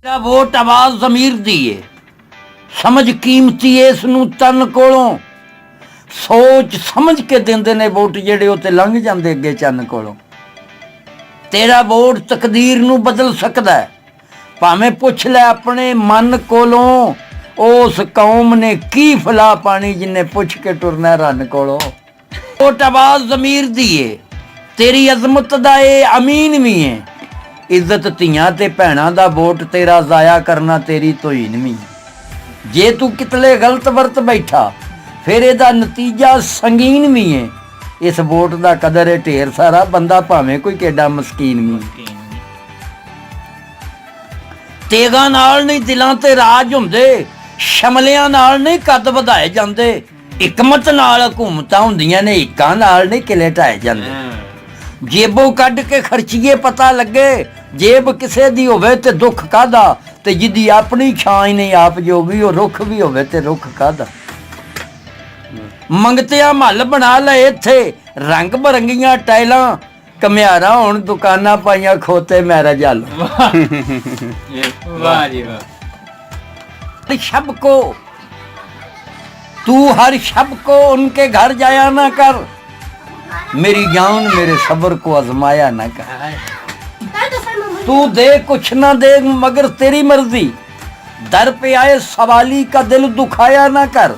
तेरा वोट आवाज जमीर दी है, समझ कीमती है इसनूं तन कोलों, सोच समझ के देंदे ने वोट जेड़े उत्ते लंघ जांदे अगे चन्न कोलों। तेरा वोट तकदीर नूं बदल सकदा है, भावें पुछ लै अपने मन कोलों, उस कौम ने की फला पानी जिन्हें पुछ के टुरना रन कोलों। वोट आवाज जमीर दी है, तेरी अजमत दा ए अमीन भी है, इज्जत धीआं ते भैणां दा वोट तेरा जाया करना तेरी तोहीन भी। जे तू कितले गलत वरत बैठा फिर इहदा नतीजा संगीन भी है। इस वोट दा कदर है ढेर सारा बंदा भावें कोई केडा मस्कीन भी। तेगां नाल नहीं दिलां ते राज हुंदे, शमलियां नाल नहीं कद वधाए जांदे, हिकमत नाल हुकूमतां हुंदियां ने, हिक्कां नाल नहीं किले ढाए जांदे। जेबों कढ के खर्चीए पता लगे, जेब किसे दी होवे ते दुख कादा, ते जिदी अपनी छां ही नहीं आप जोगी, वो रुख भी होवे ते रुख कादा। मंगतिया महल बना ले इत्थे, रंग बरंगियां टाइलां, कमियारा हुण दुकानां पाइयां खोते मैरिज हल। वाह जी वाह। शब को तू हर शब को उनके घर जाया ना कर, मेरी जान मेरे सब्र को आजमाया ना कर। तू दे कुछ ना दे मगर तेरी मर्जी, दर पे आए सवाली का दिल दुखाया ना कर।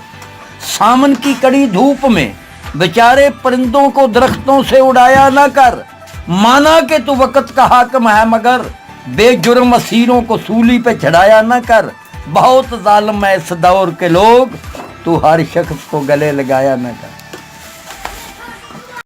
सावन की कड़ी धूप में बेचारे परिंदों को दरख्तों से उड़ाया ना कर। माना कि तू वक़्त का हाकिम है मगर बेजुर्म असीरों को सूली पे चढ़ाया ना कर। बहुत जालिम है इस दौर के लोग, तू हर शख्स को गले लगाया ना कर।